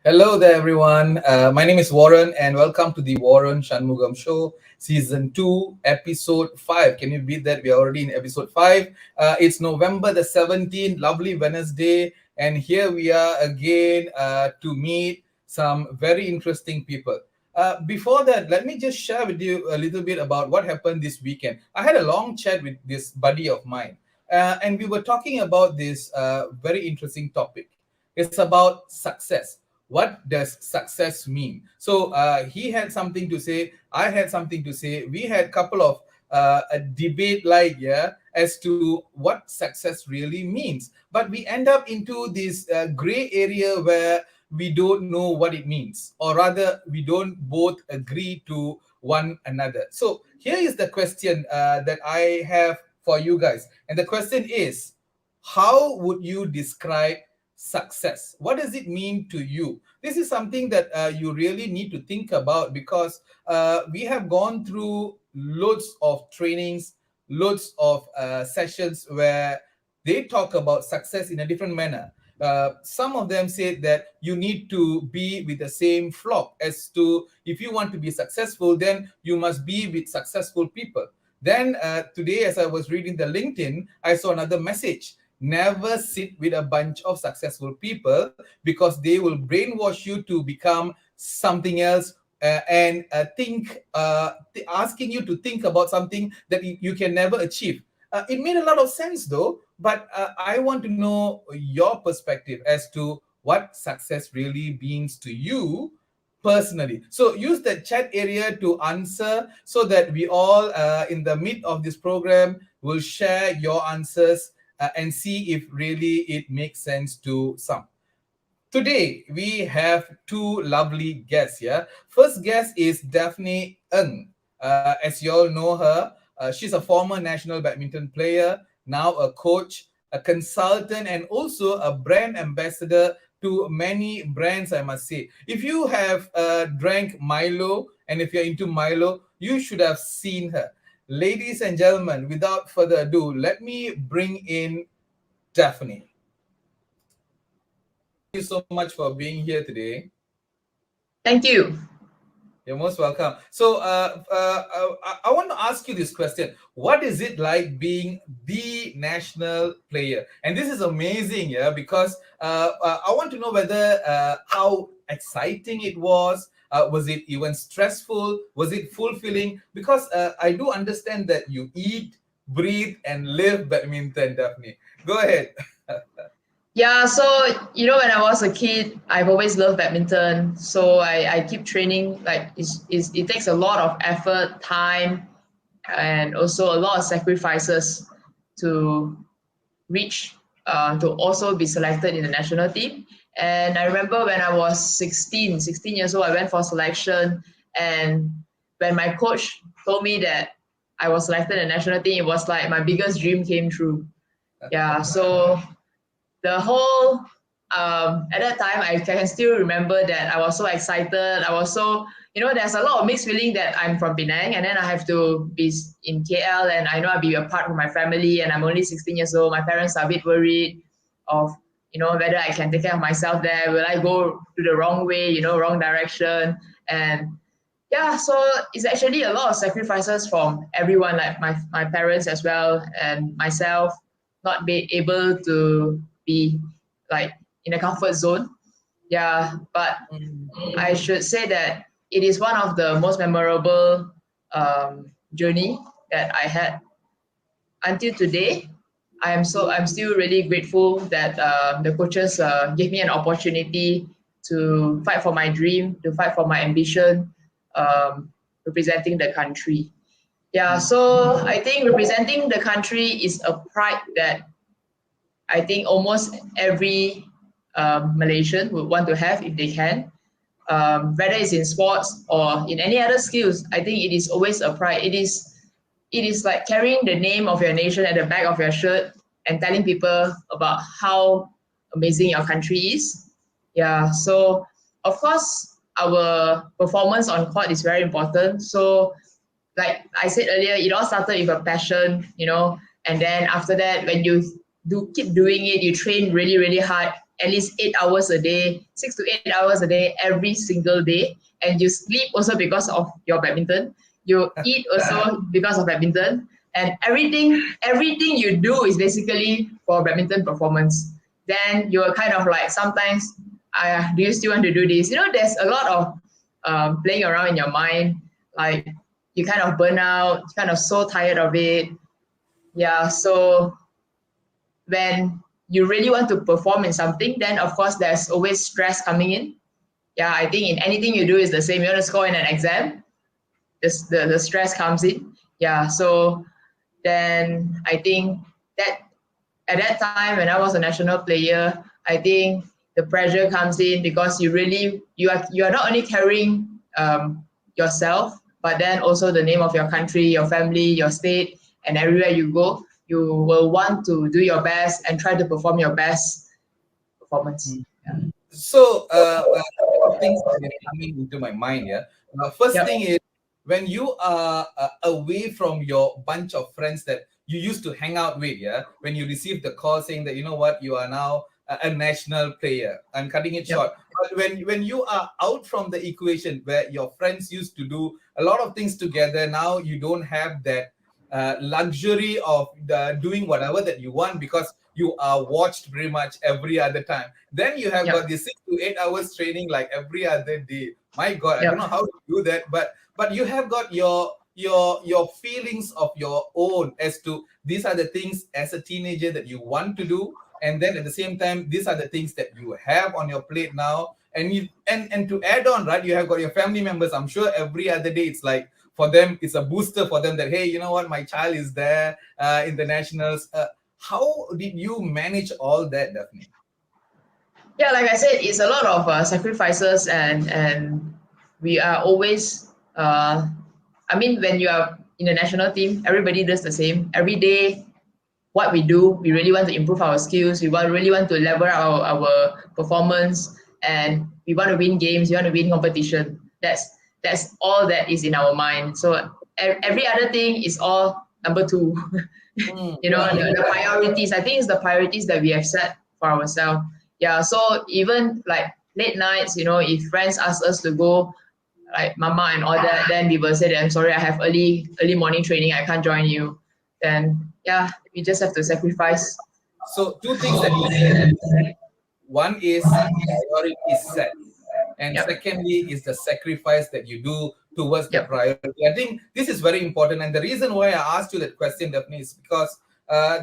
Hello there, everyone. My name is Waran, and welcome to the Waran Shanmugam Show, Season 2, Episode 5. Can you beat that? We are already in Episode 5. It's November the 17th, lovely Wednesday, and here we are again to meet some very interesting people. Before that, let me just share with you a little bit about what happened this weekend. I had a long chat with this buddy of mine, and we were talking about this very interesting topic. It's about success. What does success mean? So he had something to say, I had something to say. We had a couple of a debate like, yeah, as to what success really means, but we end up into this gray area where we don't know what it means, or rather we don't both agree to one another. So here is the question that I have for you guys, and the question is, how would you describe success? What does it mean to you? This is something that you really need to think about, because we have gone through loads of trainings, loads of sessions where they talk about success in a different manner. Some of them say that you need to be with the same flock, as to if you want to be successful, then you must be with successful people. Then today, as I was reading the LinkedIn, I saw another message: never sit with a bunch of successful people, because they will brainwash you to become something else, and asking you to think about something that you can never achieve. It made a lot of sense though, but I want to know your perspective as to what success really means to you personally. So use the chat area to answer, so that we all, in the mid of this program, will share your answers and see if really it makes sense to some. Today, we have two lovely guests here. First guest is Daphne Ng. As you all know her, she's a former national badminton player, now a coach, a consultant, and also a brand ambassador to many brands, I must say. If you have drank Milo, and if you're into Milo, you should have seen her. Ladies and gentlemen, without further ado, let me bring in Daphne. Thank you so much for being here today. Thank you. You're most welcome. So, I want to ask you this question: what is it like being the national player? And this is amazing, yeah, because I want to know whether how exciting it was. Was it even stressful? Was it fulfilling? Because I do understand that you eat, breathe, and live badminton. Daphne, go ahead. Yeah, so when I was a kid, I've always loved badminton. So I keep training. Like it takes a lot of effort, time, and also a lot of sacrifices to reach to also be selected in the national team. And I remember when I was 16 years old, I went for selection. And when my coach told me that I was selected in the national team, it was like my biggest dream came true. Yeah, so the whole at that time I can still remember that I was so excited. I was so, there's a lot of mixed feeling that I'm from Penang and then I have to be in KL, and I know I'll be apart from my family, and I'm only 16 years old. My parents are a bit worried of, whether I can take care of myself there. Will I go to the wrong way, wrong direction? And yeah, so it's actually a lot of sacrifices from everyone, like my parents as well, and myself, not be able to be like in a comfort zone. Yeah, but I should say that it is one of the most memorable journey that I had until today. I'm still really grateful that the coaches gave me an opportunity to fight for my dream, to fight for my ambition, representing the country. Yeah, so I think representing the country is a pride that I think almost every Malaysian would want to have if they can. Whether it's in sports or in any other skills, I think it is always a pride. It is like carrying the name of your nation at the back of your shirt and telling people about how amazing your country is. Yeah, so of course our performance on court is very important. So like I said earlier, it all started with a passion, and then after that, when you do keep doing it, you train really, really hard. at least 8 hours a day, 6 to 8 hours a day, every single day. And you sleep also because of your badminton. You eat also because of badminton. And everything you do is basically for badminton performance. Then you're kind of like sometimes, do you still want to do this? There's a lot of playing around in your mind. Like you kind of burn out, kind of so tired of it. Yeah, so when you really want to perform in something, then of course there's always stress coming in. Yeah, I think in anything you do is the same. You want to score in an exam, the stress comes in. Yeah, so then I think that at that time when I was a national player, I think the pressure comes in because you are not only carrying yourself, but then also the name of your country, your family, your state, and everywhere you go, you will want to do your best and try to perform your best performance. Yeah. So, a couple of things that is coming into my mind. Yeah. First Yep. thing is when you are away from your bunch of friends that you used to hang out with. Yeah. When you receive the call saying that you are now a national player. I'm cutting it Yep. short. But when you are out from the equation where your friends used to do a lot of things together, now you don't have that luxury of doing whatever that you want because you are watched pretty much every other time. Then you have got Yep. this 6 to 8 hours training like every other day. My God, I don't Yep. know how to do that, but you have got your feelings of your own as to these are the things as a teenager that you want to do, and then at the same time these are the things that you have on your plate now. And to add on, right, you have got your family members. I'm sure every other day it's like for them it's a booster for them that, hey, you know what, my child is there in the nationals. How did you manage all that, Daphne? Yeah, like I said, it's a lot of sacrifices, and we are always. I mean, when you are in the national team, everybody does the same every day. What we do, we really want to improve our skills. Really want to level our performance, and we want to win games. We want to win competition. That's all that is in our mind. So every other thing is all number two. The priorities. I think it's the priorities that we have set for ourselves. Yeah. So even like late nights, if friends ask us to go, like mama and all that, then we will say that I'm sorry, I have early morning training, I can't join you. Then yeah, we just have to sacrifice. So two things that you said. One is priority set, and Yep. secondly is the sacrifice that you do towards the Yep. priority. I think this is very important, and the reason why I asked you that question, Daphne, is because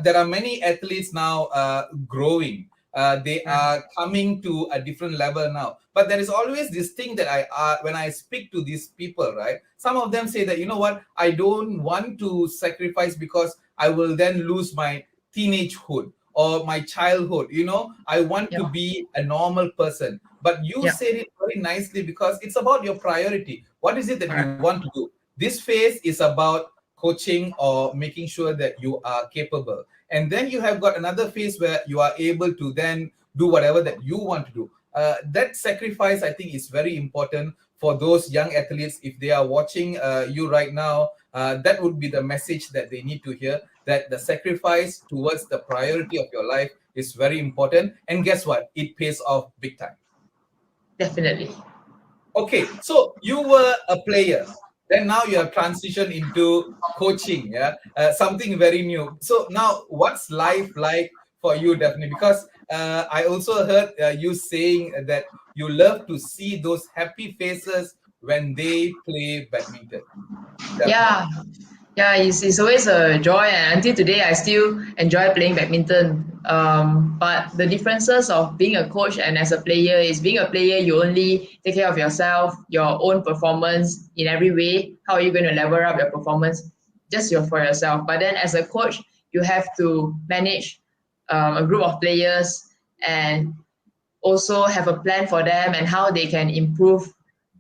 there are many athletes now growing. They Yeah. are coming to a different level now, but there is always this thing that when I speak to these people, right, some of them say that, you know what, I don't want to sacrifice because I will then lose my teenagehood or my childhood. I want to Yep. be a normal person. But you Yep. said it very nicely because it's about your priority. What is it that you Correct. want to do? This phase is about coaching or making sure that you are capable. And then you have got another phase where you are able to then do whatever that you want to do. That sacrifice, I think, is very important for those young athletes. If they are watching you right now, that would be the message that they need to hear, that the sacrifice towards the priority of your life is very important. And guess what? It pays off big time. Definitely. Okay, so you were a player, then now you have transitioned into coaching, yeah, something very new. So now, what's life like for you, Daphne? Because I also heard you saying that you love to see those happy faces when they play badminton. Daphne. Yeah. Yeah, it's always a joy, and until today, I still enjoy playing badminton. But the differences of being a coach and as a player is being a player, you only take care of yourself, your own performance in every way. How are you going to level up your performance? Just for yourself. But then as a coach, you have to manage a group of players and also have a plan for them and how they can improve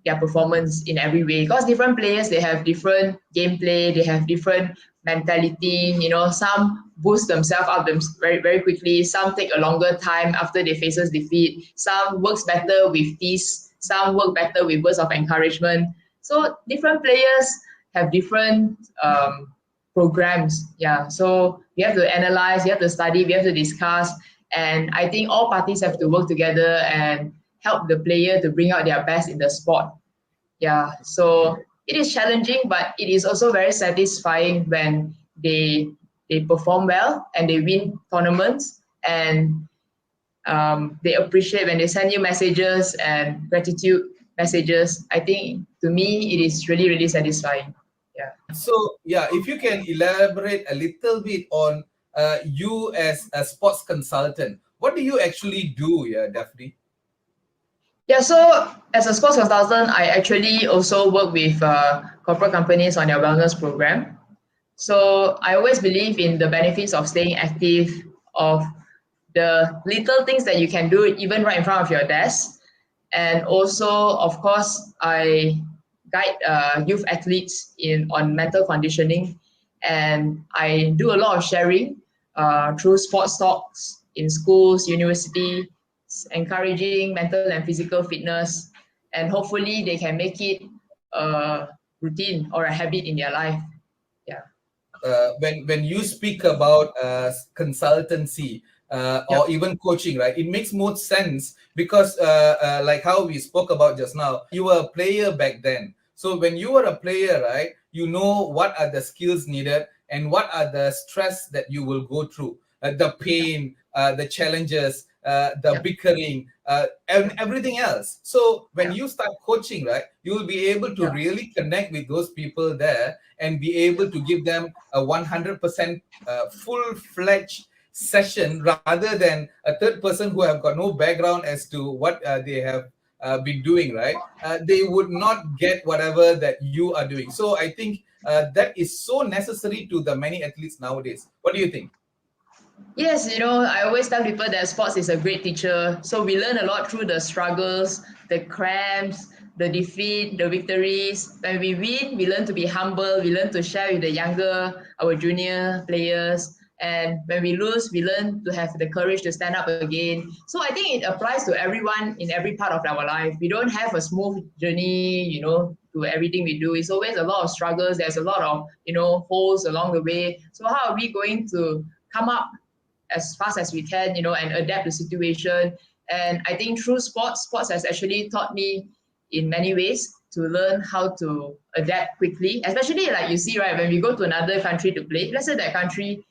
their performance in every way, because different players, they have different gameplay, they have different mentality. Some boost themselves up very, very quickly, some take a longer time after they faces defeat, some works better with tease, some work better with words of encouragement. So different players have different programs. Yeah, so we have to analyze, we have to study, we have to discuss, And I think all parties have to work together and help the player to bring out their best in the sport. Yeah, so it is challenging, but it is also very satisfying when they perform well and they win tournaments, and they appreciate when they send you messages and gratitude messages. I think to me it is really really satisfying. Yeah. So yeah, if you can elaborate a little bit on you as a sports consultant, what do you actually do? Yeah, Daphne. Yeah, so as a sports consultant, I actually also work with corporate companies on their wellness program. So I always believe in the benefits of staying active, of the little things that you can do even right in front of your desk. And also, of course, I guide youth athletes in on mental conditioning, and I do a lot of sharing through sports talks in schools, universities, encouraging mental and physical fitness, and hopefully they can make it a routine or a habit in their life. Yeah. When you speak about consultancy or Yep. even coaching, right? It makes more sense because, like how we spoke about just now, you were a player back then. So when you were a player, right, you know what are the skills needed and what are the stress that you will go through, the Yep. pain, the challenges, the Yep. bickering, and everything else. So when Yep. you start coaching, right, you will be able to Yep. really connect with those people there and be able Yep. to give them a 100% full-fledged session rather than a third person who have got no background as to what they have been doing, right? They would not get whatever that you are doing. So I think that is so necessary to the many athletes nowadays. What do you think? Yes, I always tell people that sports is a great teacher. So we learn a lot through the struggles, the cramps, the defeat, the victories. When we win, we learn to be humble. We learn to share with the younger, our junior players. And when we lose, we learn to have the courage to stand up again. So I think it applies to everyone in every part of our life. We don't have a smooth journey, to everything we do. It's always a lot of struggles. There's a lot of, holes along the way. So how are we going to come up as fast as we can, and adapt the situation? And I think through sports has actually taught me in many ways to learn how to adapt quickly, especially like you see, right, when we go to another country to play, let's say that country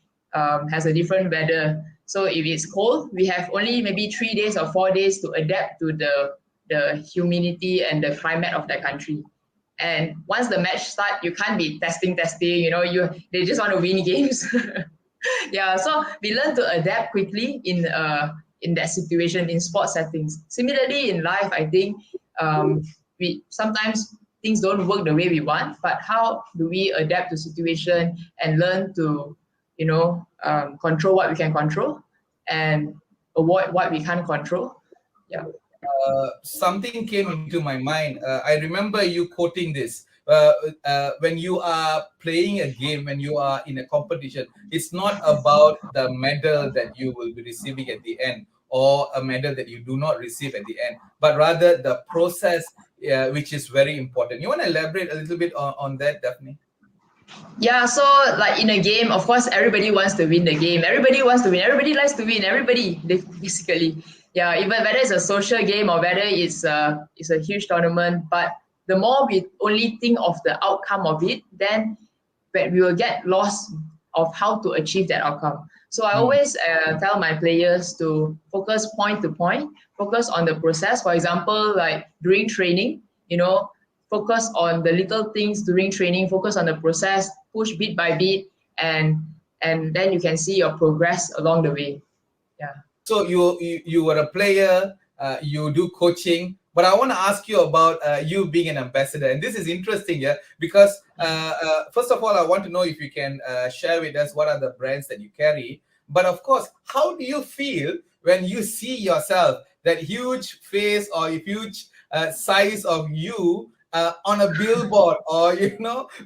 has a different weather. So if it's cold, we have only maybe 3 days or 4 days to adapt to the humidity and the climate of that country. And once the match start, you can't be testing, they just want to win games. Yeah, so we learn to adapt quickly in that situation in sports settings. Similarly in life, I think we sometimes things don't work the way we want, but how do we adapt to situation and learn to control what we can control and avoid what we can't control. Yeah. Something came into my mind. I remember you quoting this. When you are playing a game, when you are in a competition, it's not about the medal that you will be receiving at the end or a medal that you do not receive at the end, but rather the process, which is very important. You want to elaborate a little bit on that, Daphne? Yeah, so like in a game, of course, everybody wants to win the game. Everybody wants to win. Everybody likes to win. Everybody, basically. Yeah, even whether it's a social game or whether it's a huge tournament. But the more we only think of the outcome of it, then we will get lost of how to achieve that outcome. So I Hmm. always tell my players to focus point to point, focus on the process. For example, like during training, focus on the little things during training, focus on the process, push bit by bit, and then you can see your progress along the way. Yeah. So you were a player, you do coaching, but I want to ask you about you being an ambassador, and this is interesting, yeah, because first of all, I want to know if you can share with us what are the brands that you carry, but of course, how do you feel when you see yourself, that huge face or huge size of you on a billboard, or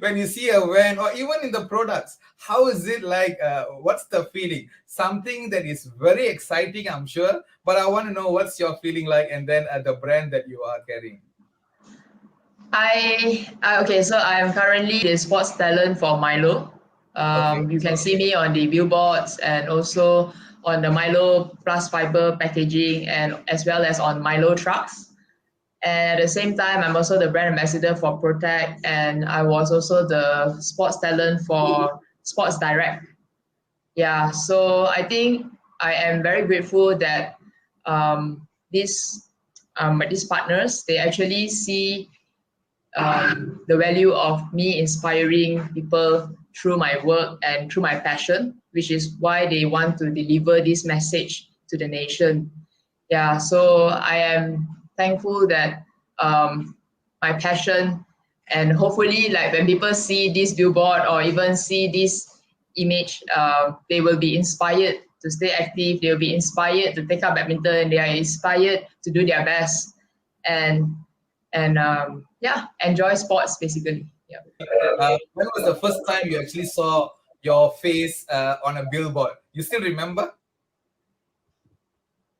when you see a van or even in the products? How is it like? What's the feeling? Something that is very exciting, I'm sure, but I want to know what's your feeling like, and then the brand that you are carrying. Okay, so I'm currently the sports talent for Milo. Okay. You can see me on the billboards and also on the Milo plus fiber packaging and as well as on Milo trucks. And at the same time, I'm also the brand ambassador for Protect, and I was also the sports talent for Sports Direct. Yeah, so I think I am very grateful that these these partners, they actually see the value of me inspiring people through my work and through my passion, which is why they want to deliver this message to the nation. Yeah, so I am thankful that my passion, and hopefully like when people see this billboard or even see this image, they will be inspired to stay active, they will be inspired to take up badminton, they are inspired to do their best and yeah, enjoy sports basically. Yeah. When was the first time you actually saw your face on a billboard? You still remember?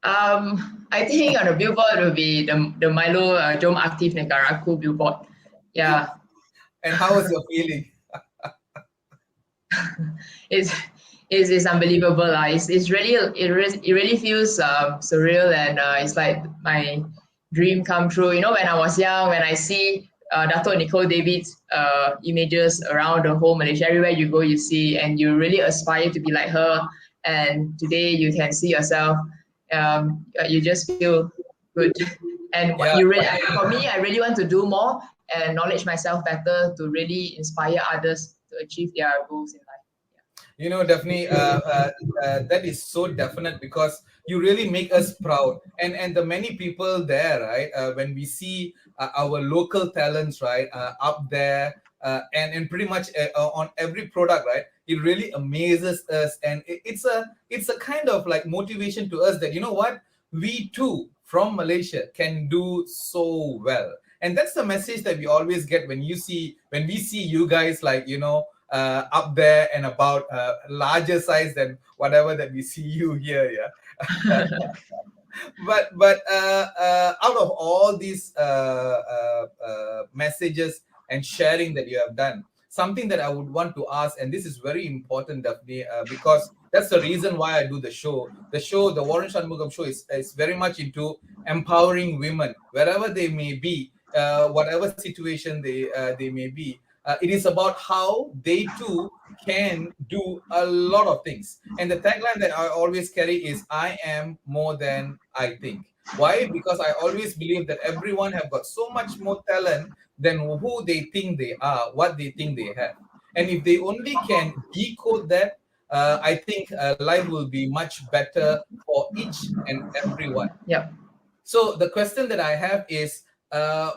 I think on the billboard will be the Milo Jom Aktif Negaraku billboard. Yeah, And how was your feeling? it's it's unbelievable. It's really it really feels surreal, and it's like my dream come true. You know, when I was young, when I see Dato Nicole David's images around the whole Malaysia, everywhere you go, you see, and you really aspire to be like her. And today you can see yourself. You just feel good. And what Yeah. you really, for me, I really want to do more and knowledge myself better to really inspire others to achieve their goals in life. You know, definitely, that is so definite because you really make us proud, and the many people there, right? When we see our local talents, right, up there, and pretty much on every product, right, it really amazes us, and it's a kind of like motivation to us that, you know what, we too from Malaysia can do so well. And that's the message that we always get when we see you guys, like, you know, up there and about, larger size than whatever that we see you here. Yeah. But out of all these messages and sharing that you have done, something that I would want to ask, and this is very important, Daphne, because that's the reason why I do the show. The Waran Shanmugam show, is very much into empowering women wherever they may be, whatever situation they may be. It is about how they too can do a lot of things. And the tagline that I always carry is, I am more than I think. Why? Because I always believe that everyone have got so much more talent than who they think they are, what they think they have. And if they only can decode that, I think life will be much better for each and everyone. Yep. So the question that I have is,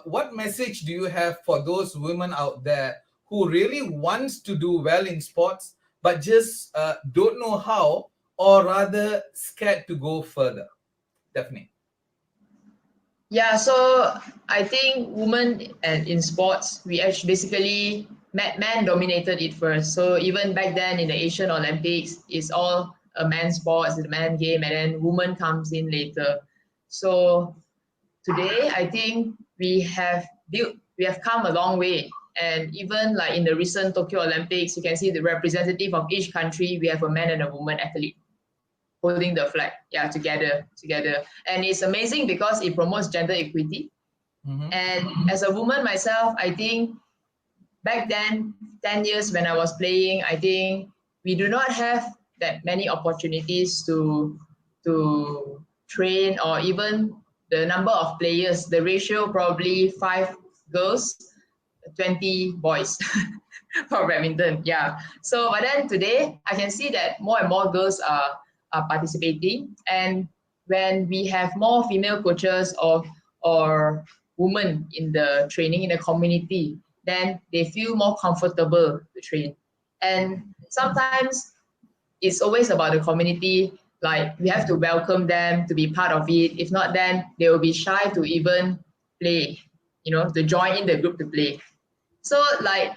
what message do you have for those women out there who really wants to do well in sports, but just don't know how, or rather scared to go further? Definitely. Yeah, so I think women and in sports, we actually basically men dominated it first. So even back then in the Asian Olympics, it's all a man's sport, it's a man game, and then woman comes in later. So today, I think we have come a long way. And even like in the recent Tokyo Olympics, you can see the representative of each country, we have a man and a woman athlete holding the flag, yeah, together. And it's amazing because it promotes gender equity. Mm-hmm. And as a woman myself, I think back then, 10 years when I was playing, I think we do not have that many opportunities to train, or even the number of players, the ratio probably 5 girls, 20 boys for badminton. Yeah. So but then today I can see that more and more girls are participating. And when we have more female coaches or women in the training in the community, then they feel more comfortable to train. And sometimes it's always about the community. Like we have to welcome them to be part of it. If not, then they will be shy to even play, to join in the group to play. So like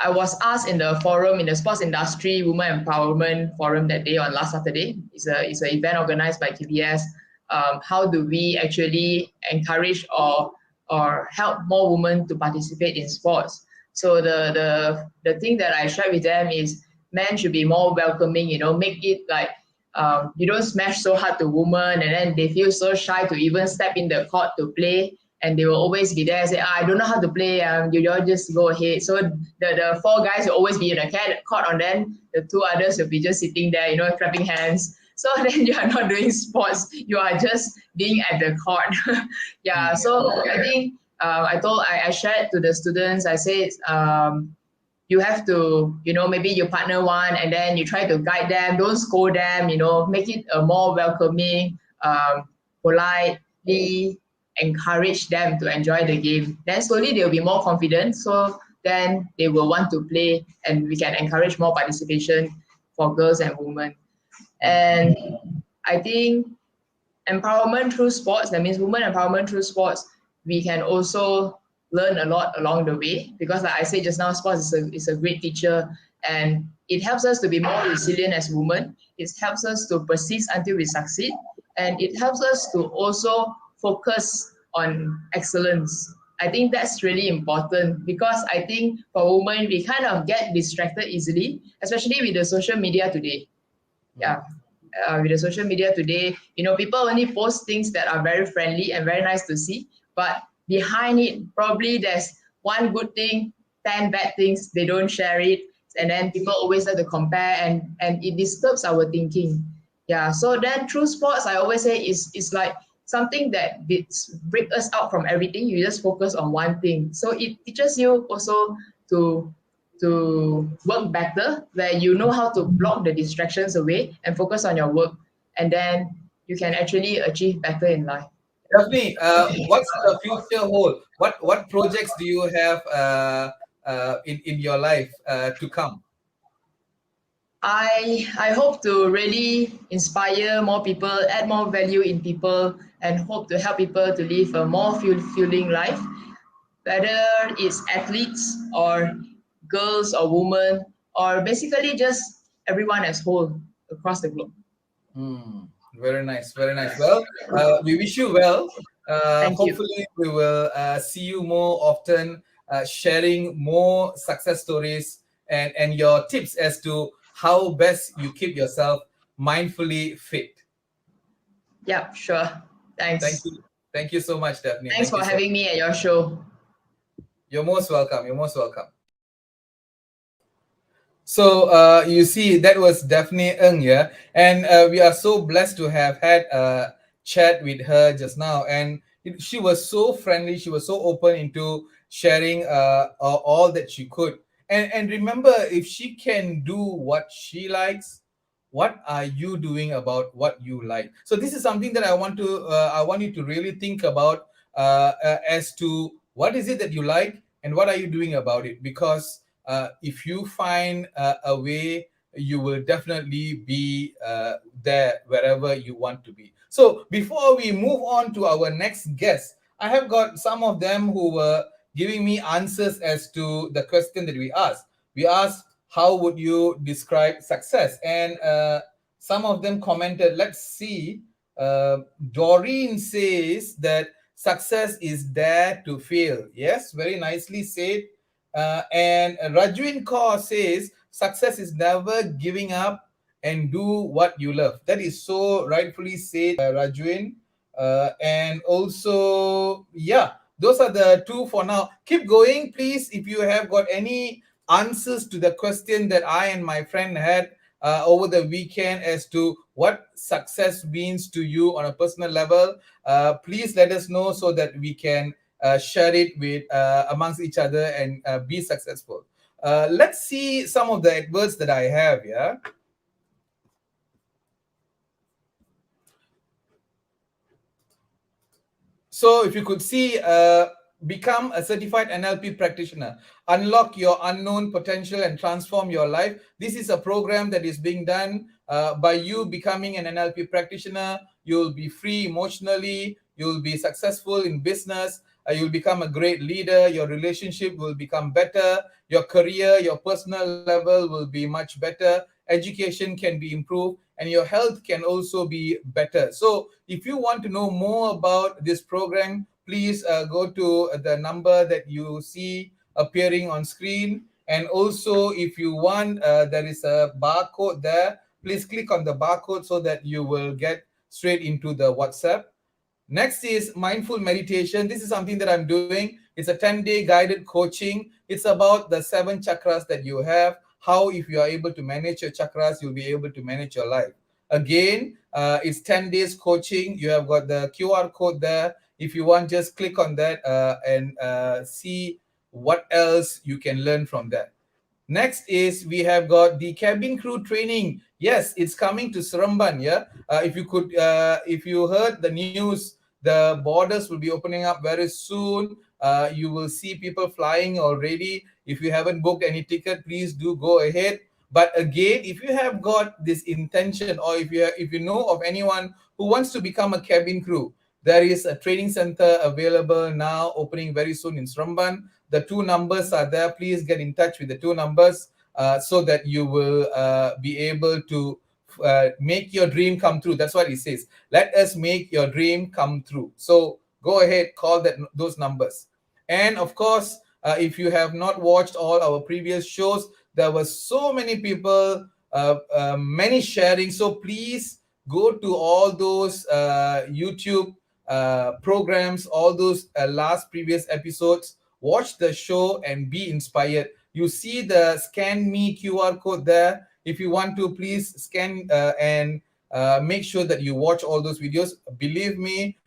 I was asked in the forum, in the sports industry women empowerment forum that day on last Saturday. It's an event organized by TBS. How do we actually encourage or help more women to participate in sports? So the thing that I shared with them is men should be more welcoming, make it like you don't smash so hard to women, and then they feel so shy to even step in the court to play, and they will always be there and say, I don't know how to play, you all just go ahead. So the four guys will always be in a court, and then the two others will be just sitting there, clapping hands. So then you are not doing sports, you are just being at the court. Yeah, so I think I shared to the students, I said, you have to, maybe you partner one and then you try to guide them, don't scold them, make it a more welcoming, politely encourage them to enjoy the game. Then slowly they'll be more confident. So then they will want to play, and we can encourage more participation for girls and women. And I think empowerment through sports, that means women empowerment through sports, we can also learn a lot along the way, because like I said just now, sports is a great teacher, and it helps us to be more resilient as women. It helps us to persist until we succeed, and it helps us to also focus on excellence. I think that's really important, because I think for women we kind of get distracted easily, especially with the social media today. Yeah, with the social media today, people only post things that are very friendly and very nice to see, but behind it, probably there's one good thing, 10 bad things, they don't share it. And then people always like to compare, and it disturbs our thinking. Yeah, so then through sports, I always say it's like something that break us out from everything. You just focus on one thing. So it teaches you also to work better, where you know how to block the distractions away and focus on your work, and then you can actually achieve better in life. Daphne, what's the future hold? What projects do you have in your life to come? I hope to really inspire more people, add more value in people, and hope to help people to live a more fulfilling life, whether it's athletes or girls or women, or basically just everyone as whole across the globe. Hmm. Very nice, very nice. Well, we wish you well. Thank you. Hopefully, we will see you more often, sharing more success stories and your tips as to how best you keep yourself mindfully fit. Yeah, sure. Thank Thanks. you. Thank you so much, Daphne. Thanks Thank for you so much. having me at your show. You're most welcome. You're most welcome. So you see, that was Daphne Ng, yeah, and we are so blessed to have had a chat with her just now, and she was so friendly. She was so open into sharing all that she could. And remember, if she can do what she likes, what are you doing about what you like? So this is something that I want you to really think about as to what is it that you like and what are you doing about it, because if you find a way, you will definitely be there wherever you want to be. So before we move on to our next guest, I have got some of them who were giving me answers as to the question that we asked. We asked, how would you describe success? And some of them commented, let's see. Doreen says that success is dare to fail. Yes, very nicely said. And Rajwin Kaur says, success is never giving up and do what you love. That is so rightfully said, Rajwin. And also, yeah, those are the two for now. Keep going, please, if you have got any answers to the question that I and my friend had over the weekend as to what success means to you on a personal level. Please let us know so that we can share it with amongst each other and be successful. Let's see some of the adverts that I have. Yeah. So if you could see, become a certified NLP practitioner, unlock your unknown potential and transform your life. This is a program that is being done by you becoming an NLP practitioner. You'll be free emotionally. You'll be successful in business. You'll become a great leader. Your relationship will become better. Your career, your personal level will be much better. Education can be improved, and your health can also be better. So if you want to know more about this program, please go to the number that you see appearing on screen. And also, if you want, there is a barcode there. please click on the barcode so that you will get straight into the WhatsApp. Next is mindful meditation. This is something that I'm doing. It's a 10-day guided coaching. It's about the 7 chakras that you have. How, if you are able to manage your chakras, you'll be able to manage your life. Again, it's 10 days coaching. You have got the QR code there. If you want, just click on that and see what else you can learn from that. Next is we have got the cabin crew training. Yes, it's coming to Seremban. Yeah, if you heard the news, the borders will be opening up very soon. You will see people flying already. If you haven't booked any ticket, please do go ahead. But again, if you have got this intention, or if you know of anyone who wants to become a cabin crew, there is a training center available now, opening very soon in Seremban. The 2 numbers are there. Please get in touch with the 2 numbers so that you will be able to make your dream come true. That's what it says. Let us make your dream come true. So go ahead, call those numbers. And of course, if you have not watched all our previous shows, there were so many people, many sharing. So please go to all those YouTube programs, all those last previous episodes. Watch the show and be inspired. You see the scan me QR code there. If you want to, please scan and make sure that you watch all those videos. Believe me,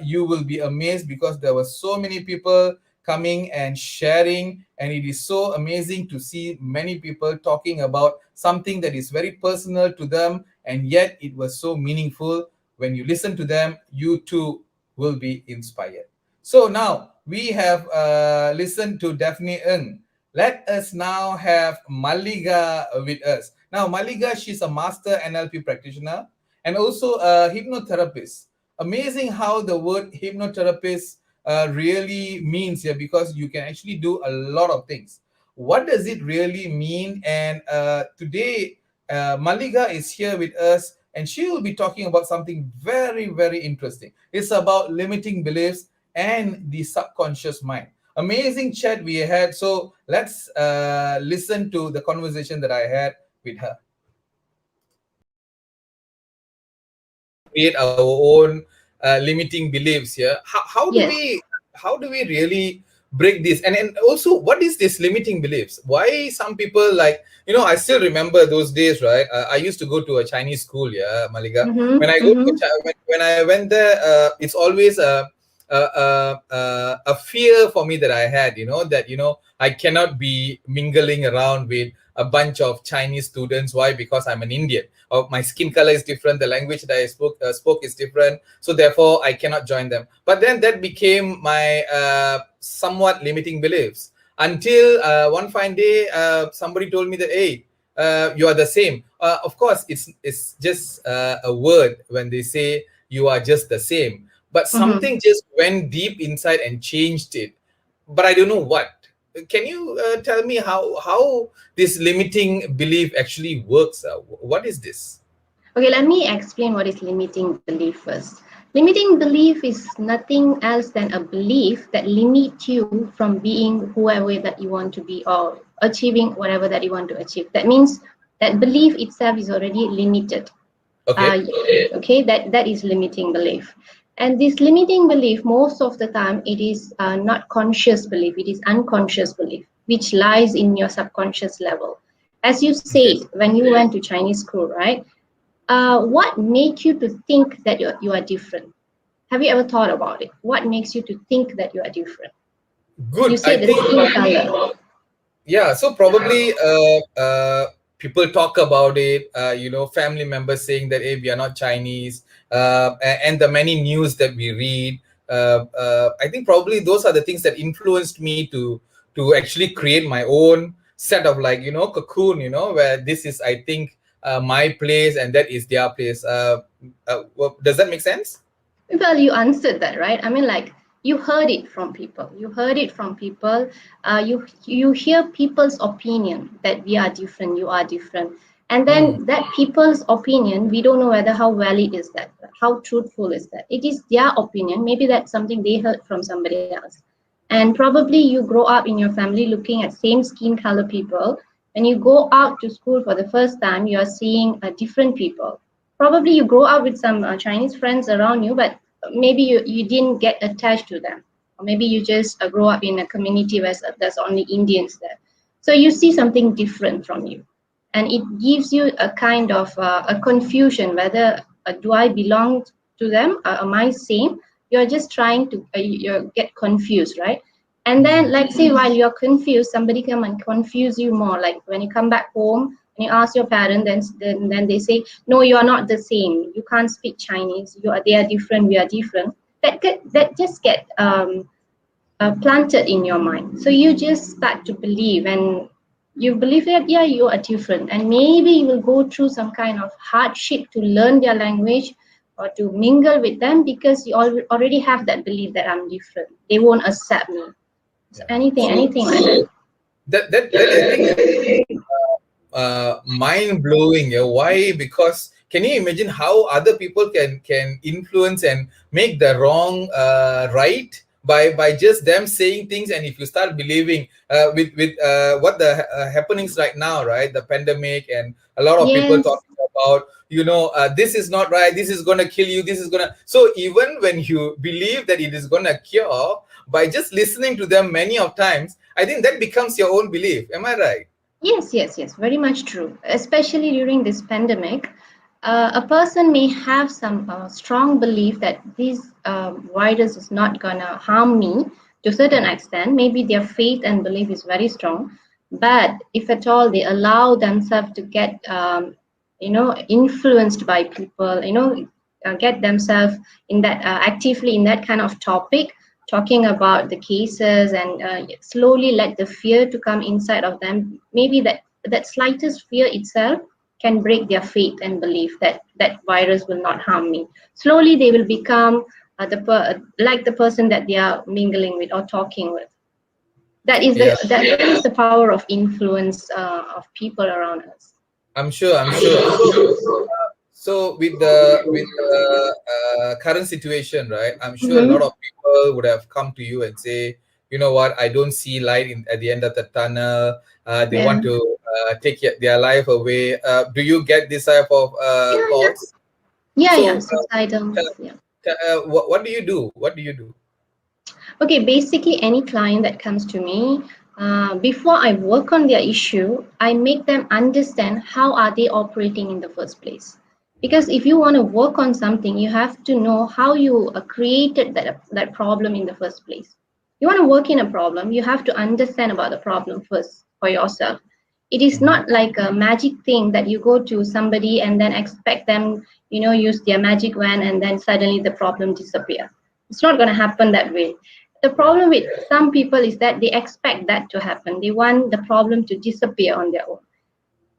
you will be amazed because there were so many people coming and sharing, and it is so amazing to see many people talking about something that is very personal to them, and yet it was so meaningful. When you listen to them, you too will be inspired. So now we have listened to Daphne Ng. Let us now have Maliga with us. Now, Maliga, she's a master NLP practitioner and also a hypnotherapist. Amazing how the word hypnotherapist really means here, because you can actually do a lot of things. What does it really mean? And today, Maliga is here with us, and she will be talking about something very, very interesting. It's about limiting beliefs and the subconscious mind. Amazing chat we had. So let's listen to the conversation that I had with her. Create our own limiting beliefs here. Yes. How do we really break this? And also, what is this limiting beliefs? Why some people, like, I still remember those days, right? I used to go to a Chinese school, yeah, Malika. When Mm-hmm. I go to Mm-hmm. when I went there, it's always a fear for me that I had, that I cannot be mingling around with a bunch of Chinese students. Why? Because I'm an Indian. Or my skin color is different. The language that I spoke is different. So therefore, I cannot join them. But then that became my somewhat limiting beliefs until one fine day, somebody told me that, hey, you are the same. Of course, it's just a word when they say you are just the same. But Mm-hmm. something just went deep inside and changed it. But I don't know what. Can you tell me how this limiting belief actually works? What is this? Okay, let me explain what is limiting belief first. Limiting belief is nothing else than a belief that limits you from being whoever that you want to be or achieving whatever that you want to achieve. That means that belief itself is already limited. Okay. Okay, that is limiting belief. And this limiting belief, most of the time, it is not conscious belief, it is unconscious belief, which lies in your subconscious level. As you Okay. said, when you went to Chinese school, right? What made you to think that you are different? Have you ever thought about it? What makes you to think that you are different? You Good. I said the think skin color. yeah. So probably people talk about it. Family members saying that, hey, we are not Chinese, and the many news that we read. I think probably those are the things that influenced me to actually create my own set of, like, cocoon. Where this is, I think, my place and that is their place. Does that make sense? Well, you answered that, right? I mean, like you heard it from people. You heard it from people. You hear people's opinion that we are different. You are different, and Mm. then that people's opinion, we don't know whether how valid is that, how truthful is that. It is their opinion. Maybe that's something they heard from somebody else, and probably you grow up in your family looking at same skin color people, When you go out to school for the first time, you are seeing different people. Probably you grow up with some Chinese friends around you, but maybe you didn't get attached to them. Or maybe you just grow up in a community where there's only Indians there. So you see something different from you. And it gives you a kind of a confusion whether do I belong to them? Am I same? You're just trying to you get confused, right? And then let's say while you're confused, somebody come and confuse you more. Like when you come back home and you ask your parents, then they say, no, you are not the same. You can't speak Chinese. They are different. We are different. That just get planted in your mind. So you just start to believe, and you believe that yeah, you are different, and maybe you will go through some kind of hardship to learn their language or to mingle with them because you already have that belief that I'm different. They won't accept me. So Yeah. anything like that. That I think mind blowing. Yeah. Why? Because can you imagine how other people can influence and make the wrong right by just them saying things, and if you start believing with what the happenings right now, right, the pandemic, and a lot of people Yes, talking about, this is not right, this is gonna kill you, this is gonna, so even when you believe that it is gonna cure, by just listening to them many of times, I think that becomes your own belief. Am I right? yes, very much true. Especially during this pandemic, a person may have some strong belief that this virus is not gonna harm me to a certain extent. Maybe their faith and belief is very strong, but if at all they allow themselves to get, influenced by people, get themselves in that actively in that kind of topic, talking about the cases, and slowly let the fear to come inside of them. Maybe that slightest fear itself can break their faith and belief that that virus will not harm me. Slowly they will become like the person that they are mingling with or talking with. Yeah. That is the power of influence of people around us. I'm sure. So with the current situation, right? I'm sure a lot Mhm. of people would have come to you and say, you know what, I don't see light at the end of the tunnel. They Yeah. want to take their life away. Do you get this type of Yeah. calls? Yeah. So, Suicidal. Yeah. what do you do? What do you do? Okay, basically, any client that comes to me, before I work on their issue, I make them understand how are they operating in the first place. Because if you want to work on something, you have to know how you created that problem in the first place. You want to work in a problem, you have to understand about the problem first for yourself. It is Mhm. not like a magic thing that you go to somebody and then expect them, use their magic wand and then suddenly the problem disappear. It's not going to happen that way. The problem with some people is that they expect that to happen. They want the problem to disappear on their own.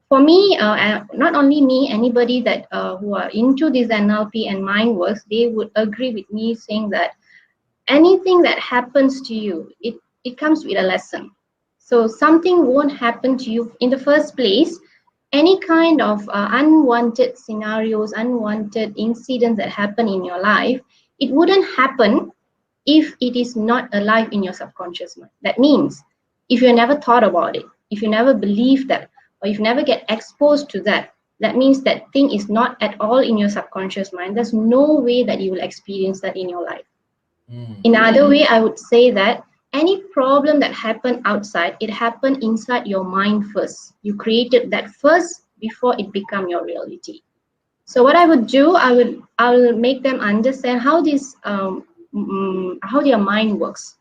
For me, not only me, anybody that who are into this NLP and mind works, they would agree with me saying that anything that happens to you, it comes with a lesson. So something won't happen to you in the first place. Any kind of unwanted scenarios, unwanted incidents that happen in your life, it wouldn't happen if it is not alive in your subconscious mind. That means if you never thought about it, if you never believe that, or if you never get exposed to that, that means that thing is not at all in your subconscious mind. There's no way that you will experience that in your life. Mm. In other way, I would say that any problem that happened outside, it happened inside your mind first. You created that first before it become your reality. So what I would do, I will make them understand how how their mind works,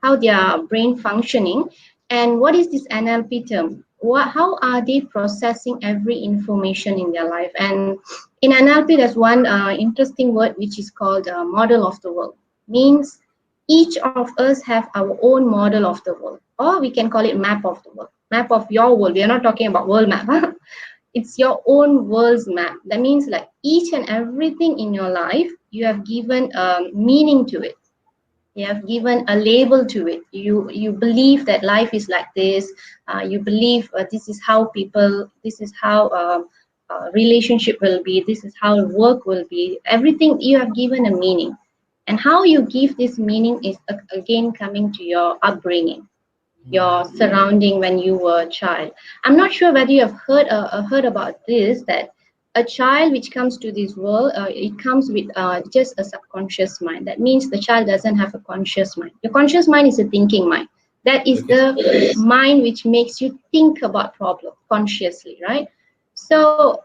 how their brain functioning, and what is this NLP term? How are they processing every information in their life? And in NLP, there's one interesting word which is called model of the world. Means each of us have our own model of the world, or we can call it map of the world, map of your world. We are not talking about world map. It's your own world's map. That means like each and everything in your life, you have given a meaning to it. You have given a label to it. You believe that life is like this. You believe this is how people, this is how relationship will be. This is how work will be. Everything you have given a meaning, and how you give this meaning is again coming to your upbringing. your surrounding when you were a child. I'm not sure whether you have heard about this, that a child which comes to this world, it comes with just a subconscious mind. That means the child doesn't have a conscious mind. Your conscious mind is a thinking mind. That is Okay. the mind which makes you think about problem consciously, right? So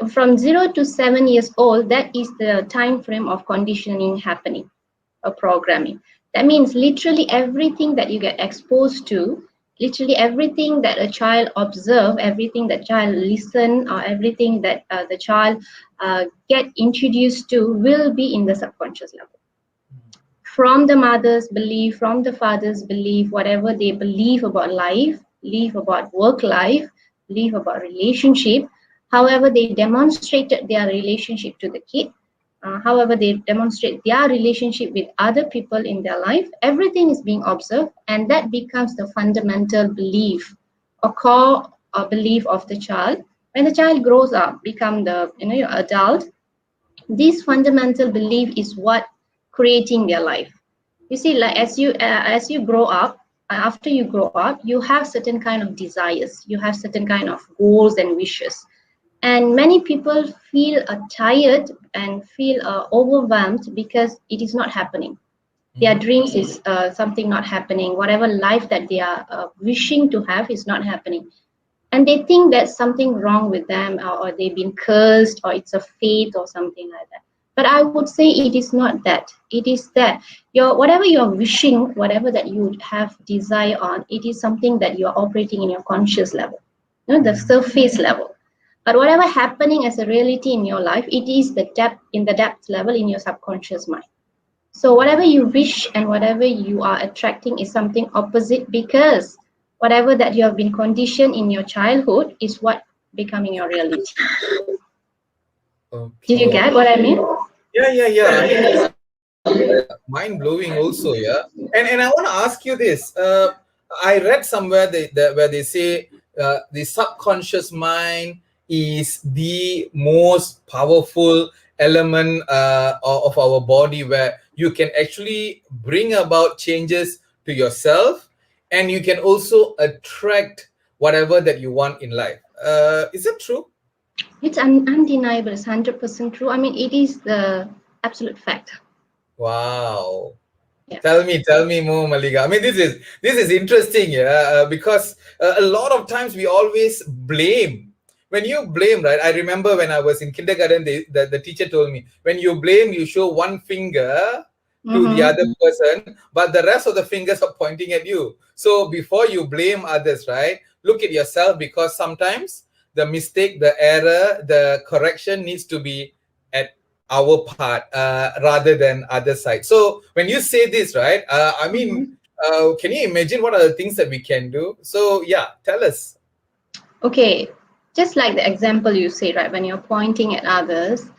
from 0 to 7 years old, that is the time frame of conditioning happening, or programming. That means literally everything that you get exposed to, literally everything that a child observe, everything that child listen, or everything that the child get introduced to will be in the subconscious level. From the mother's belief, from the father's belief, whatever they believe about life, believe about work life, believe about relationship, however they demonstrated their relationship to the kid, however they demonstrate their relationship with other people in their life, everything is being observed, and that becomes the fundamental belief or core or belief of the child. When the child grows up, become the your adult, this fundamental belief is what creating their life. You see, like as you grow up, after you grow up, you have certain kind of desires, you have certain kind of goals and wishes, and many people feel tired and feel overwhelmed because it is not happening. Their dreams is something not happening, whatever life that they are wishing to have is not happening, and they think there's something wrong with them, or they've been cursed, or it's a fate or something like that. But I would say it is not that. It is that your whatever you're wishing, whatever that you have desire on, it is something that you're operating in your conscious level, the surface level. But whatever happening as a reality in your life, it is the depth level in your subconscious mind. So whatever you wish and whatever you are attracting is something opposite, because whatever that you have been conditioned in your childhood is what becoming your reality. Do you Okay. get what I mean? Yeah. I mean, that's mind blowing also. Yeah. And I want to ask you this. I read somewhere where they say the subconscious mind is the most powerful element of our body, where you can actually bring about changes to yourself, and you can also attract whatever that you want in life. Is it true? It's undeniable. It's 100% true. I mean, it is the absolute fact. Wow. Yeah. Tell me more, Malika. I mean, this is interesting, yeah, because a lot of times we always blame. When you blame, right? I remember when I was in kindergarten, the teacher told me, when you blame, you show one finger to the other person, but the rest of the fingers are pointing at you. So before you blame others, right? Look at yourself, because sometimes the mistake, the error, the correction needs to be at our part rather than other side. So when you say this, right? I mean, can you imagine what are the things that we can do? So yeah, tell us. Okay, just like the example you say, right? When you're pointing at others,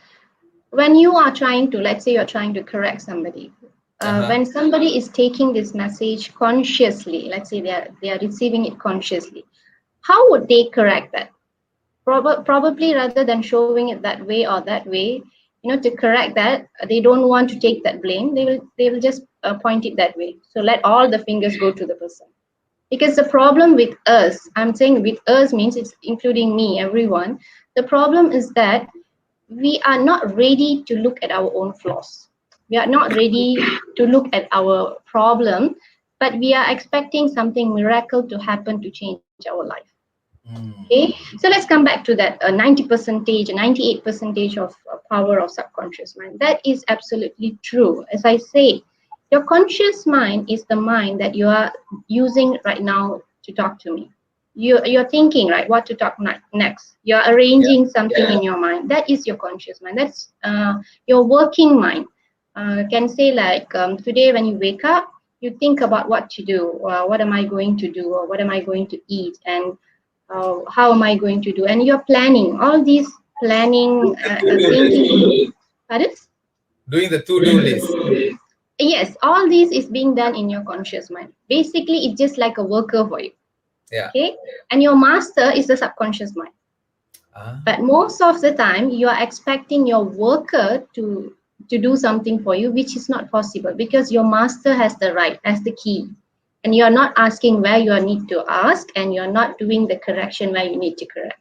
when you are trying to, let's say you're trying to correct somebody, Uh-huh. when somebody is taking this message consciously, let's say they are receiving it consciously, how would they correct that? Probably rather than showing it that way or that way, to correct that, they don't want to take that blame. They will just point it that way. So let all the fingers go to the person. Because the problem with us, I'm saying with us means it's including me, everyone. The problem is that we are not ready to look at our own flaws. We are not ready to look at our problem, but we are expecting something miracle to happen to change our life. Okay, so let's come back to that 90 percentage, 98 percentage of power of subconscious mind. That is absolutely true. As I say, your conscious mind is the mind that you are using right now to talk to me. You're thinking, right, what to talk next. You're Yeah. arranging something in your mind. That is your conscious mind. That's your working mind. Can say like today when you wake up, you think about what to do, what am I going to do, or what am I going to eat, and how am I going to do? And you're planning all these planning, thinking. Pardon? Doing the to-do list. Yes, all this is being done in your conscious mind. Basically, it's just like a worker for you. Yeah. Okay, and your master is the subconscious mind. Ah. But most of the time, you are expecting your worker to do something for you, which is not possible because your master has the right, has the key. and you're not asking where you need to ask, and you're not doing the correction where you need to correct.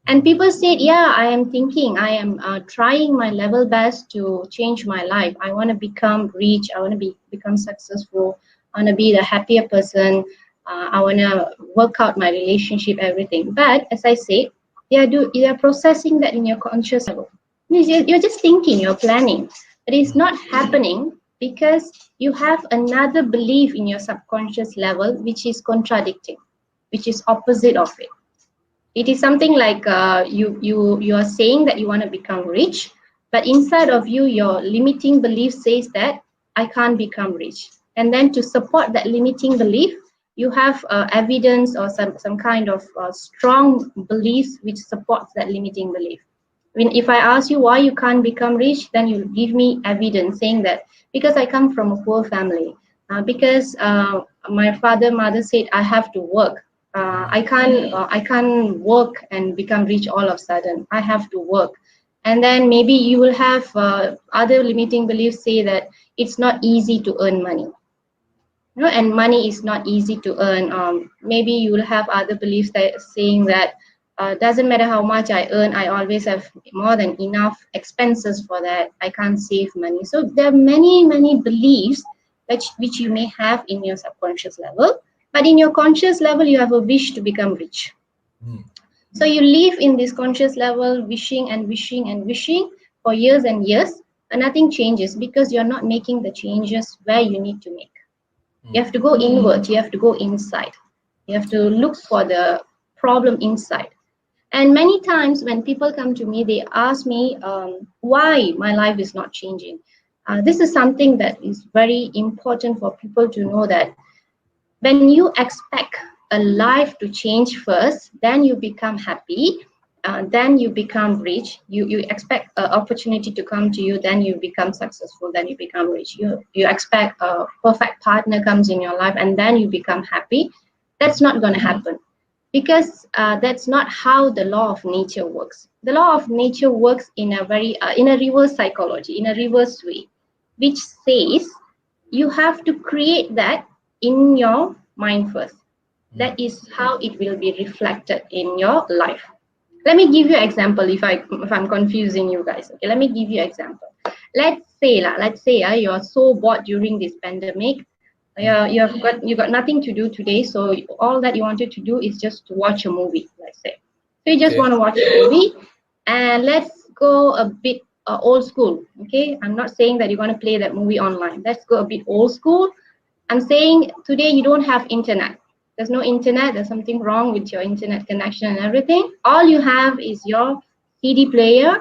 And people said, yeah, I am thinking, I am trying my level best to change my life. I want to become rich. I want to become successful. I want to be the happier person. I want to work out my relationship, everything. But as I said, they are processing that in your conscious level. You're just thinking, you're planning, but it's not happening because you have another belief in your subconscious level, which is contradicting, which is opposite of it. It is something like you are saying that you want to become rich, but inside of you, your limiting belief says that I can't become rich. And then to support that limiting belief, you have evidence or some kind of strong beliefs which supports that limiting belief. I mean, if I ask you why you can't become rich, then you give me evidence saying that because I come from a poor family, because my mother said I have to work. I can't work and become rich all of a sudden. I have to work. And then maybe you will have other limiting beliefs say that it's not easy to earn money. And money is not easy to earn. Maybe you will have other beliefs that saying that doesn't matter how much I earn, I always have more than enough expenses for that. I can't save money. So there are many beliefs which you may have in your subconscious level, but in your conscious level, you have a wish to become rich. So you live in this conscious level, wishing and wishing and wishing for years and years, and nothing changes because you're not making the changes where you need to make. You have to go inward, you have to go inside. You have to look for the problem inside. And many times when people come to me, they ask me why my life is not changing. This is something that is very important for people to know, that when you expect a life to change first, then you become happy, then you become rich. You expect an opportunity to come to you, then you become successful, then you become rich. You expect a perfect partner comes in your life, and then you become happy. That's not going to happen, because that's not how the law of nature works. The law of nature works in a very in a reverse psychology, in a reverse way, which says you have to create that in your mind first. That is how it will be reflected in your life. Let me give you an example if I'm confusing you guys. Okay, let me give you an example. Let's say you're so bored during this pandemic. You got nothing to do today, so all that you wanted to do is just to watch a movie, let's say. So you just want to watch a movie, and let's go a bit old school. Okay, I'm not saying that you're going to play that movie online. Let's go a bit old school. I'm saying today you don't have internet. There's no internet. There's something wrong with your internet connection and everything. All you have is your CD player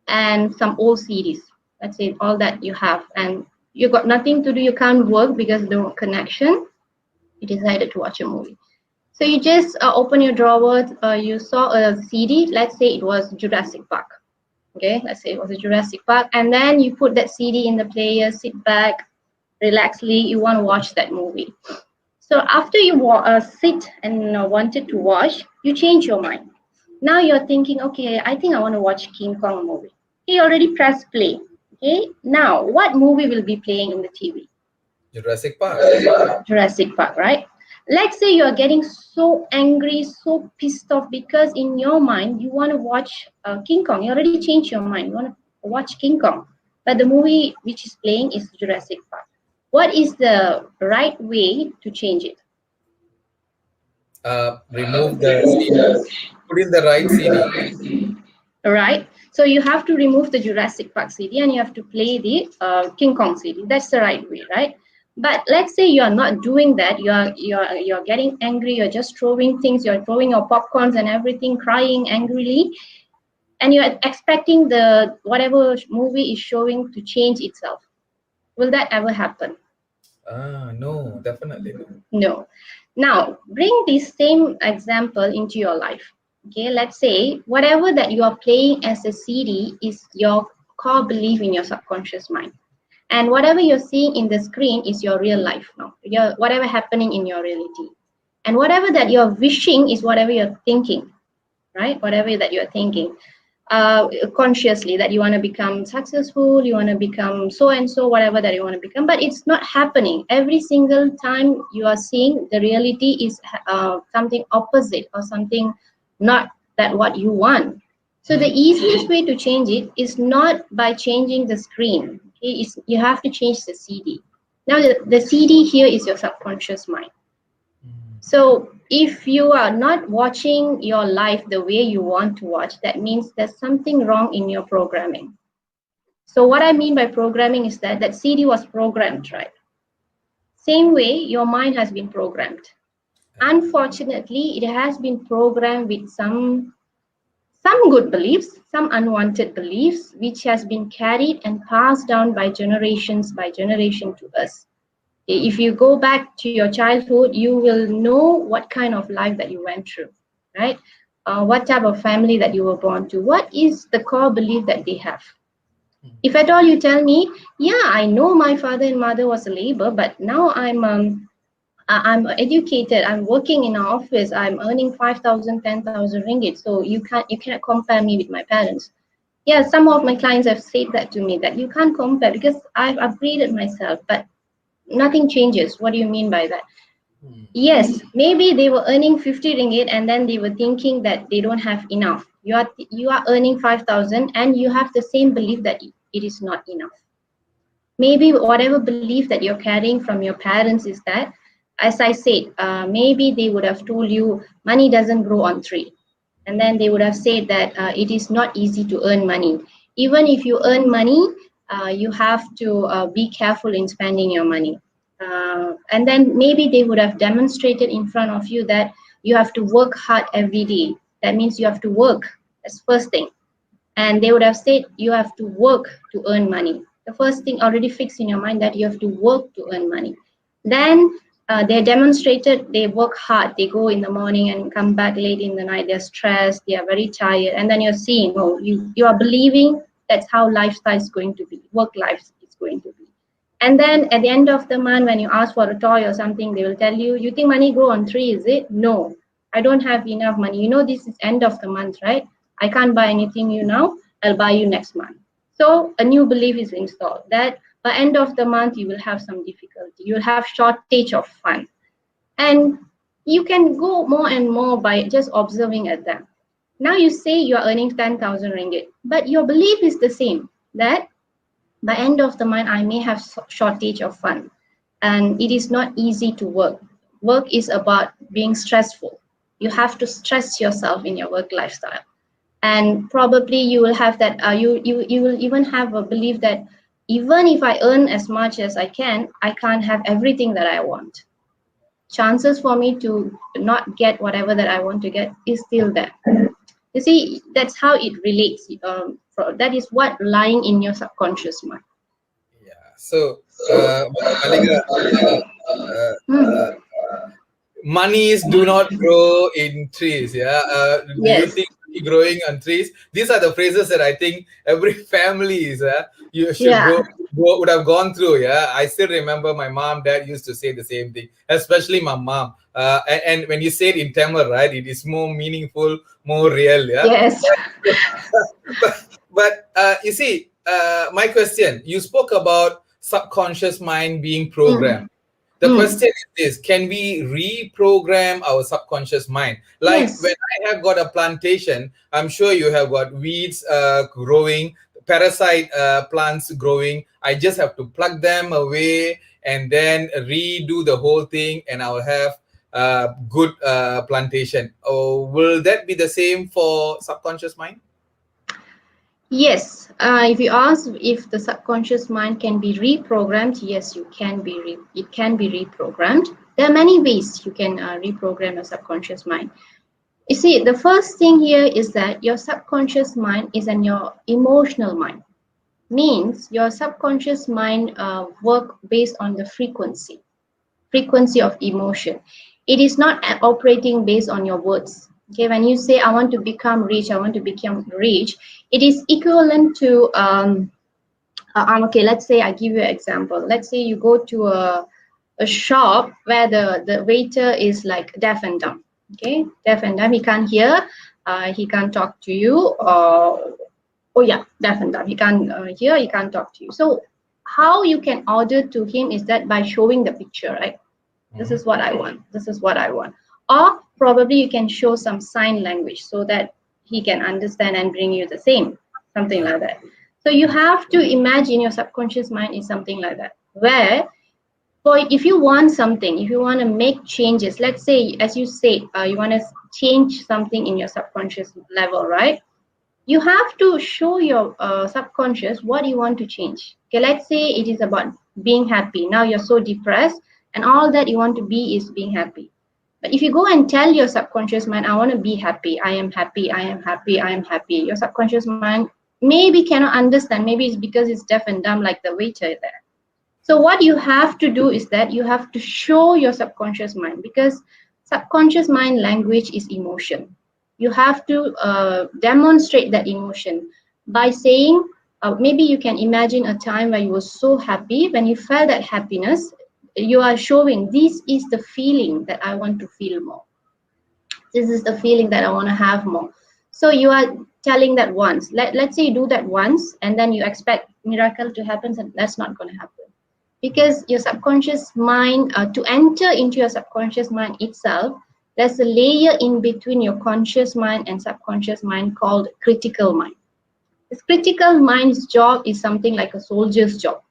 and some old CDs. That's it, all that you have. And you got nothing to do. You can't work because no connection. You decided to watch a movie. So you just open your drawer. You saw a CD. Let's say it was Jurassic Park. Okay, let's say it was a Jurassic Park. And then you put that CD in the player, sit back, relaxedly. You want to watch that movie. So after you sit and wanted to watch, you change your mind. Now you're thinking, okay, I think I want to watch King Kong movie. You already press play. Okay, now what movie will be playing in the TV? Jurassic Park. Jurassic Park, right? Let's say you're getting so angry, so pissed off because in your mind you want to watch King Kong. You already changed your mind. You want to watch King Kong, but the movie which is playing is Jurassic Park. What is the right way to change it? Remove the CD. Put in the right CD. Right. So you have to remove the Jurassic Park CD and you have to play the King Kong CD. That's the right way, right? But let's say you are not doing that. You're getting angry. You're just throwing things. You're throwing your popcorns and everything, crying angrily, and you're expecting the whatever movie is showing to change itself. Will that ever happen? No, definitely no. No. Now, bring this same example into your life. Okay, let's say whatever that you are playing as a CD is your core belief in your subconscious mind. And whatever you're seeing in the screen is your real life now. Whatever happening in your reality. And whatever that you're wishing is whatever you're thinking, right? Whatever that you're thinking. consciously that you want to become successful, you want to become so and so, whatever that you want to become, but it's not happening. Every single time you are seeing the reality is something opposite or something not that what you want. So the easiest way to change it is not by changing the screen. Okay? You have to change the CD. Now the CD here is your subconscious mind. So if you are not watching your life the way you want to watch, that means there's something wrong in your programming. So what I mean by programming is that that CD was programmed, right? Same way your mind has been programmed. Unfortunately, it has been programmed with some good beliefs, some unwanted beliefs, which has been carried and passed down by generation to us. If you go back to your childhood, you will know what kind of life that you went through, right? What type of family that you were born to. What is the core belief that they have? If at all you tell me, yeah, I know my father and mother was a labor, but now I'm educated. I'm working in an office. I'm earning 5,000, 10,000 ringgit. So you cannot compare me with my parents. Yeah, some of my clients have said that to me, that you can't compare because I've upgraded myself, but nothing changes. What do you mean by that? Yes, maybe they were earning 50 ringgit and then they were thinking that they don't have enough. You are earning 5,000 and you have the same belief that it is not enough. Maybe whatever belief that you're carrying from your parents is that, as I said, maybe they would have told you money doesn't grow on tree. And then they would have said that it is not easy to earn money. Even if you earn money, you have to be careful in spending your money. And then maybe they would have demonstrated in front of you that you have to work hard every day. That means you have to work. That's first thing. And they would have said you have to work to earn money. The first thing already fixed in your mind that you have to work to earn money. Then they demonstrated they work hard. They go in the morning and come back late in the night. They're stressed. They are very tired. And then you're seeing, oh, you are believing that's how lifestyle is going to be. Work life is going to be. And then at the end of the month, when you ask for a toy or something, they will tell you, you think money grow on tree, is it? No, I don't have enough money. You know, this is end of the month, right? I can't buy anything you now. I'll buy you next month. So a new belief is installed that by end of the month, you will have some difficulty. You'll have shortage of funds. And you can go more and more by just observing at them. Now you say you are earning 10,000 ringgit, but your belief is the same, that by end of the month, I may have shortage of funds. And it is not easy to work. Work is about being stressful. You have to stress yourself in your work lifestyle. And probably you will have that, you will even have a belief that even if I earn as much as I can't have everything that I want. Chances for me to not get whatever that I want to get is still there. You see, that's how it relates. That is what lying in your subconscious mind. Yeah. So, Malika, monies do not grow in trees. Yeah. Do you Yes. think money growing on trees? These are the phrases that I think every family is. You should Yeah. would have gone through. Yeah. I still remember my mom, dad used to say the same thing, especially my mom. And when you say it in Tamil, right, it is more meaningful, more real. Yeah. Yes. But you see, my question, you spoke about subconscious mind being programmed. The question is this: can we reprogram our subconscious mind? Like Yes. when I have got a plantation, I'm sure you have got weeds growing, parasite plants growing. I just have to plug them away and then redo the whole thing, and I'll have good plantation. Or will that be the same for subconscious mind? Yes, if you ask if the subconscious mind can be reprogrammed, yes, you can be. It can be reprogrammed. There are many ways you can reprogram your subconscious mind. You see, the first thing here is that your subconscious mind is in your emotional mind. Means your subconscious mind work based on the frequency of emotion. It is not operating based on your words. Okay, when you say I want to become rich, I want to become rich, it is equivalent to okay, let's say I give you an example. Let's say you go to a shop where the waiter is like deaf and dumb. Okay, deaf and dumb, he can't hear, he can't talk to you, Oh yeah, deaf and dumb. He can't hear, he can't talk to you. So how you can order to him is that by showing the picture, right? This is what I want. This is what I want. Or probably you can show some sign language so that he can understand and bring you the same, something like that. So you have to imagine your subconscious mind is something like that, where for if you want something, if you want to make changes, let's say, as you say, you want to change something in your subconscious level, right? You have to show your subconscious what you want to change. Okay, let's say it is about being happy. Now you're so depressed, and all that you want to be is being happy. But if you go and tell your subconscious mind, I want to be happy, I am happy, I am happy, I am happy, your subconscious mind maybe cannot understand. Maybe it's because it's deaf and dumb, like the waiter there. So what you have to do is that you have to show your subconscious mind, because subconscious mind language is emotion. You have to demonstrate that emotion by saying, maybe you can imagine a time where you were so happy. When you felt that happiness, you are showing, this is the feeling that I want to feel more. This is the feeling that I want to have more. So you are telling that once. Let's say you do that once and then you expect miracle to happen, and that's not going to happen, because your subconscious mind, to enter into your subconscious mind itself, there's a layer in between your conscious mind and subconscious mind called critical mind. This critical mind's job is something like a soldier's job.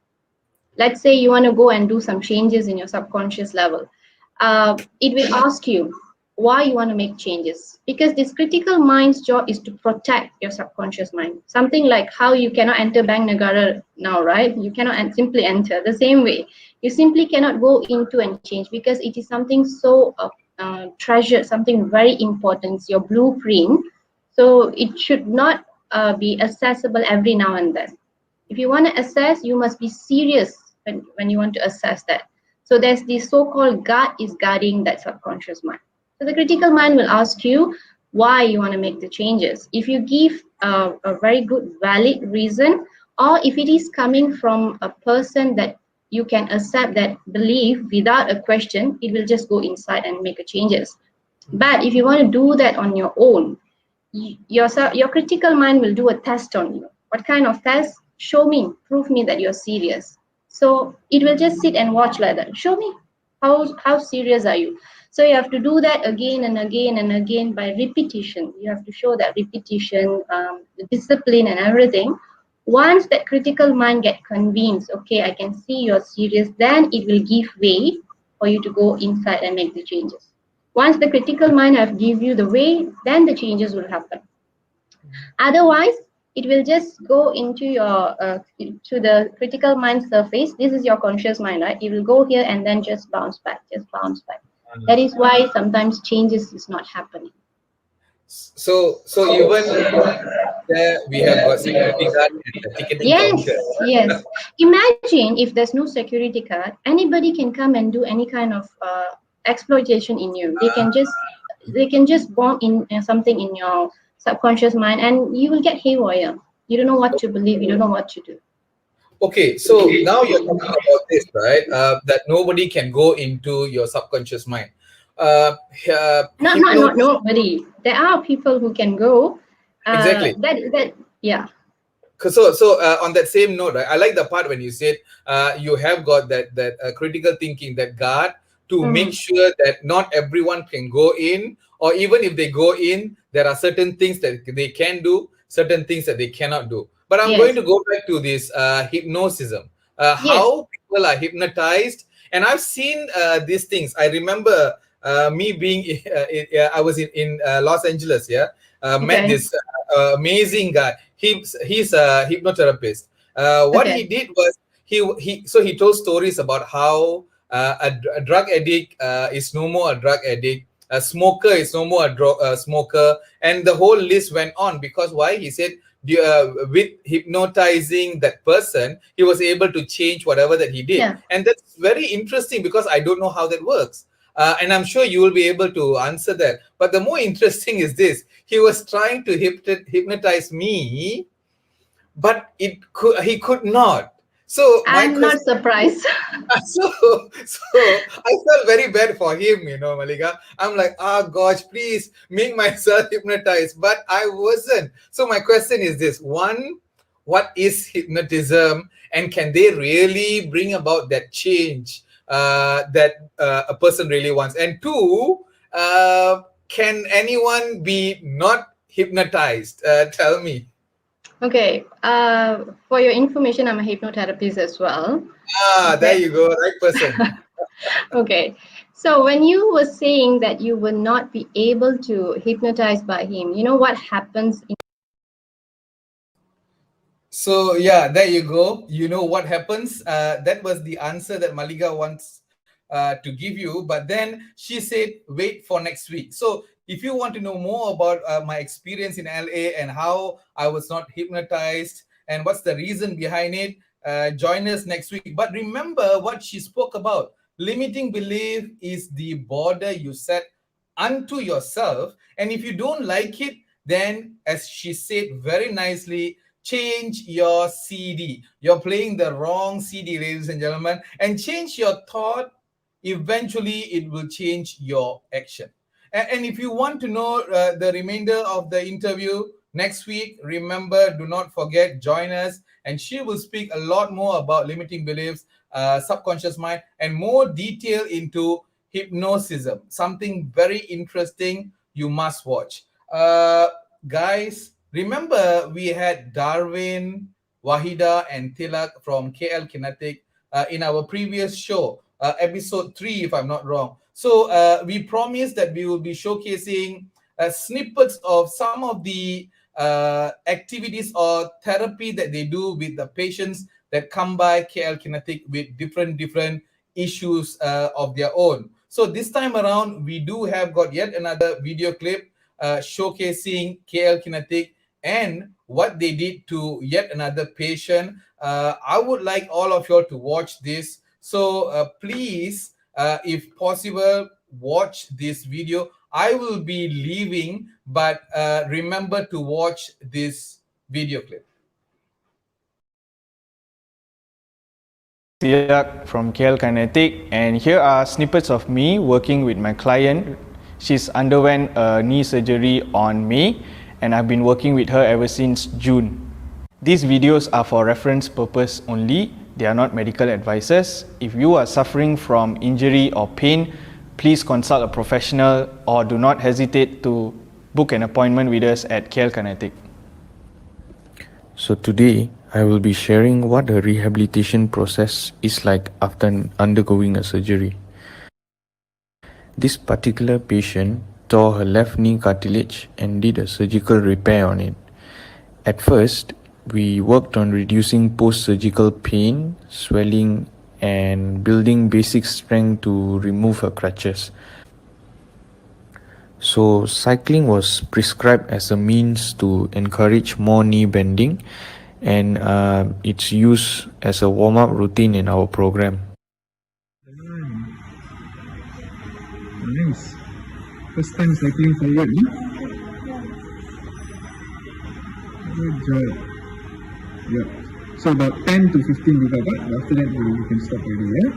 Let's say you want to go and do some changes in your subconscious level. It will ask you why you want to make changes, because this critical mind's job is to protect your subconscious mind. Something like how you cannot enter Bank Negara now, right? You cannot simply enter. The same way, you simply cannot go into and change, because it is something so treasured, something very important. It's your blueprint, so it should not be accessible every now and then. If you want to assess, you must be serious when you want to assess that. So there's this so-called guard is guarding that subconscious mind. So the critical mind will ask you why you want to make the changes. If you give a very good, valid reason, or if it is coming from a person that you can accept that belief without a question, it will just go inside and make a changes. But if you want to do that on your own, your critical mind will do a test on you. What kind of test? Show me, prove me that you're serious. So it will just sit and watch like that. Show me how serious are you. So you have to do that again and again and again by repetition. You have to show that repetition, the discipline and everything. Once that critical mind get convinced, okay, I can see you're serious, then it will give way for you to go inside and make the changes. Once the critical mind have give you the way, then the changes will happen. Otherwise, it will just go into your to the critical mind surface. This is your conscious mind, right? It will go here and then just bounce back, just bounce back. That is why sometimes changes is not happening. So even there we have got security guard and the ticketing Yes, counter. yes. Imagine if there's no security card, anybody can come and do any kind of exploitation in you. They can just bomb in something in your subconscious mind, and you will get haywire. You don't know what to believe. You don't know what to do. Okay, so now you're talking about this, right? That nobody can go into your subconscious mind. Not nobody. There are people who can go. Exactly. That yeah. So on that same note, right, I like the part when you said you have got that critical thinking, that guard to make sure that not everyone can go in, or even if they go in, there are certain things that they can do, certain things that they cannot do. But I'm going Yes. to go back to this hypnotism, Yes. how people are hypnotized, and I've seen these things. I remember me being, I was in Los Angeles, yeah, met Okay. this amazing guy. He's a hypnotherapist. What he Okay. did was he told stories about how a drug addict is no more a drug addict, a smoker is no more a smoker, and the whole list went on. Because why? He said with hypnotizing that person, he was able to change whatever that he did. Yeah. And that's very interesting, because I don't know how that works. And I'm sure you will be able to answer that. But the more interesting is this: he was trying to hypnotize me, but he could not. So my I'm not question. surprised. So I felt very bad for him, Malika. I'm like, gosh, please make myself hypnotized. But I wasn't. So my question is this: one, what is hypnotism, and can they really bring about that change that a person really wants? And two, can anyone be not hypnotized? Tell me. Okay. For your information, I'm a hypnotherapist as well. There Okay. you go, right person. Okay. So when you were saying that you will not be able to hypnotize by him, you know what happens in So yeah, there you go. You know what happens. That was the answer that Malika wants to give you. But then she said, wait for next week. So if you want to know more about my experience in LA and how I was not hypnotized and what's the reason behind it, join us next week. But remember what she spoke about. Limiting belief is the border you set unto yourself. And if you don't like it, then as she said very nicely, change your CD. You're playing the wrong CD, ladies and gentlemen, and change your thought. Eventually, it will change your action. And if you want to know the remainder of the interview next week, remember, do not forget, join us, and she will speak a lot more about limiting beliefs, subconscious mind, and more detail into hypnotism. Something very interesting you must watch. Guys, remember we had Darwin, Wahida, and Tilak from KL Kinetic in our previous show, episode 3, if I'm not wrong. So we promised that we will be showcasing snippets of some of the activities or therapy that they do with the patients that come by KL Kinetic with different issues of their own. So this time around, we do have got yet another video clip showcasing KL Kinetic and what they did to yet another patient. I would like all of you all to watch this. So please, if possible, watch this video. I will be leaving, but remember to watch this video clip. Siak from KL Kinetic, and here are snippets of me working with my client. She's underwent a knee surgery on May, and I've been working with her ever since June. These videos are for reference purpose only. They are not medical advices. If you are suffering from injury or pain, please consult a professional or do not hesitate to book an appointment with us at KL Kinetic. So today, I will be sharing what a rehabilitation process is like after undergoing a surgery. This particular patient tore her left knee cartilage and did a surgical repair on it. At first, we worked on reducing post-surgical pain, swelling, and building basic strength to remove her crutches. So cycling was prescribed as a means to encourage more knee bending, and it's used as a warm-up routine in our program. Nice. First time cycling forward, ni? Good job. Yeah. So about 10 to 15 we got that. After that, you can stop already, yeah?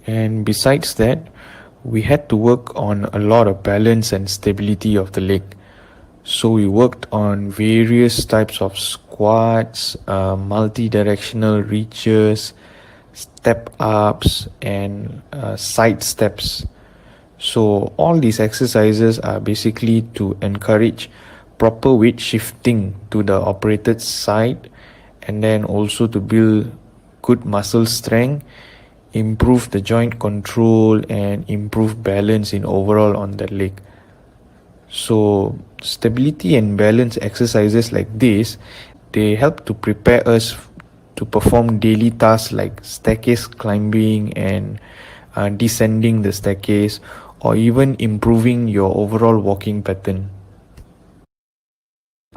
And besides that, we had to work on a lot of balance and stability of the leg. So we worked on various types of squats, multi-directional reaches, step ups, and side steps. So all these exercises are basically to encourage proper weight shifting to the operated side, and then also to build good muscle strength, improve the joint control, and improve balance in overall on the leg. So stability and balance exercises like this, they help to prepare us to perform daily tasks like staircase climbing and descending the staircase, or even improving your overall walking pattern.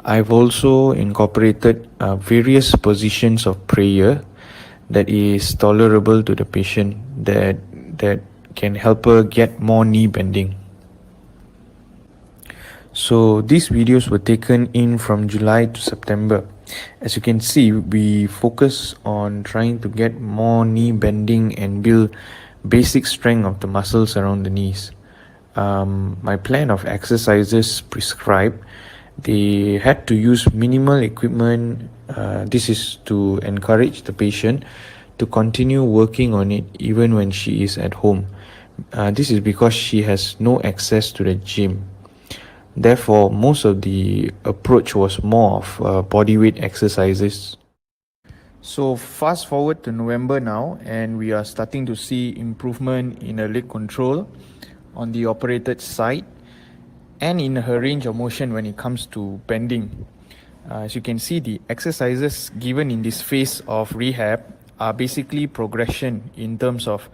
I've also incorporated various positions of prayer that is tolerable to the patient, that can help her get more knee bending. So these videos were taken in from July to September, As you can see, we focus on trying to get more knee bending and build basic strength of the muscles around the knees. My plan of exercises prescribed, they had to use minimal equipment. This is to encourage the patient to continue working on it even when she is at home. This is because she has no access to the gym. Therefore, most of the approach was more of bodyweight exercises. So fast forward to November now, and we are starting to see improvement in her leg control on the operated side and in her range of motion when it comes to bending. As you can see, the exercises given in this phase of rehab are basically progression in terms of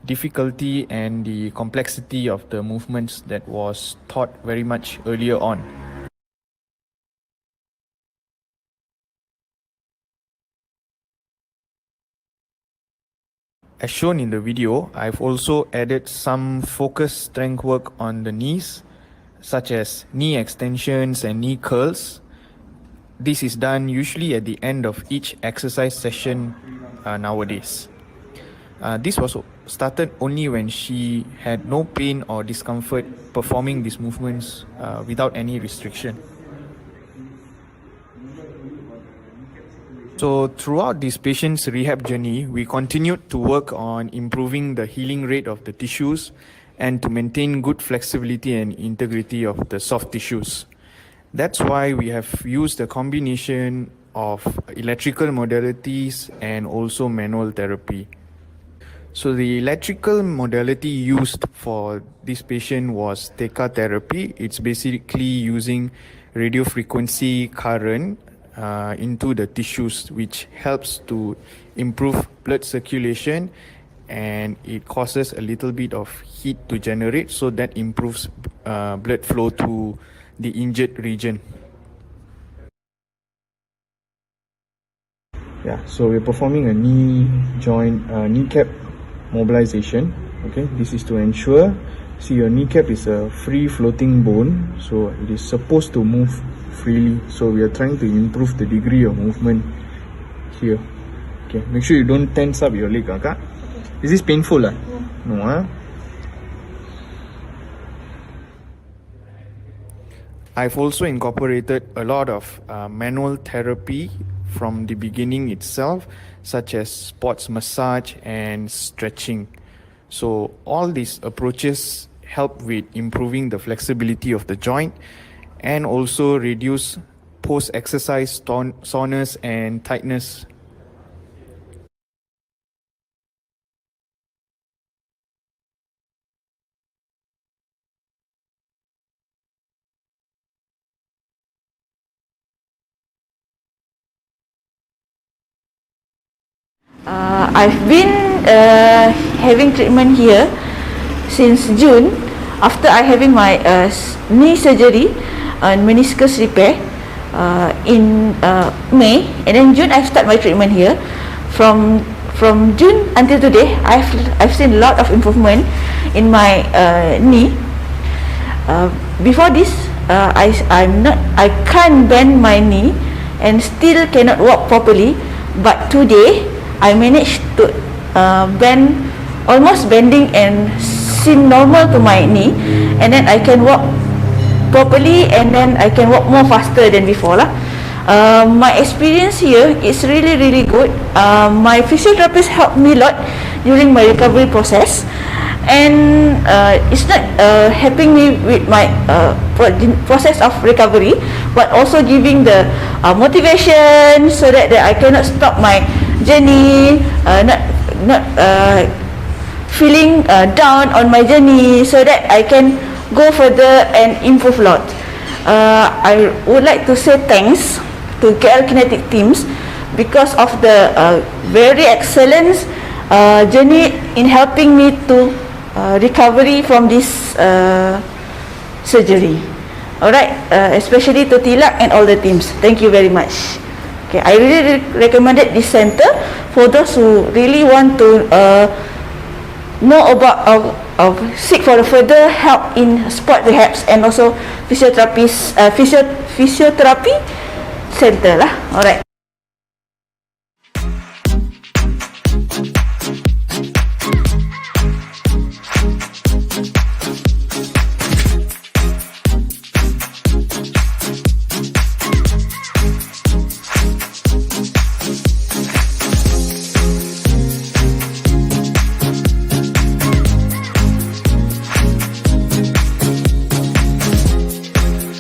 difficulty and the complexity of the movements that was taught very much earlier on. As shown in the video, I've also added some focused strength work on the knees, such as knee extensions and knee curls. This is done usually at the end of each exercise session nowadays. This was started only when she had no pain or discomfort performing these movements without any restriction. So throughout this patient's rehab journey, we continued to work on improving the healing rate of the tissues and to maintain good flexibility and integrity of the soft tissues. That's why we have used a combination of electrical modalities and also manual therapy. So the electrical modality used for this patient was Theta therapy. It's basically using radio frequency current into the tissues, which helps to improve blood circulation, and it causes a little bit of heat to generate, so that improves blood flow to the injured region. Yeah, so we're performing a knee joint kneecap mobilization. Okay, this is to ensure, see, your kneecap is a free floating bone, so it is supposed to move freely. So we are trying to improve the degree of movement here. Okay, make sure you don't tense up your leg, Kak. Is this painful? No. I've also incorporated a lot of manual therapy from the beginning itself, such as sports massage and stretching. So all these approaches help with improving the flexibility of the joint and also reduce post-exercise soreness and tightness. I've been having treatment here since June after I having my knee surgery and meniscus repair in May, and then June I start my treatment here. From June until today, I've seen a lot of improvement in my knee. Before this, I can't bend my knee and still cannot walk properly, but today I managed to almost bending and seem normal to my knee, and then I can walk properly, and then I can walk more faster than before lah. My experience here is really good. My physiotherapist helped me a lot during my recovery process, and it's not helping me with my process of recovery, but also giving the motivation so that I cannot stop my journey, not feeling down on my journey, so that I can go further and improve a lot. I would like to say thanks to KL Kinetic teams because of the very excellent journey in helping me to recovery from this surgery. Alright, especially to Tilak and all the teams. Thank you very much. Okay, I really recommended this center for those who really want to know about seek for further help in sport rehabs and also physiotherapy center lah. Alright.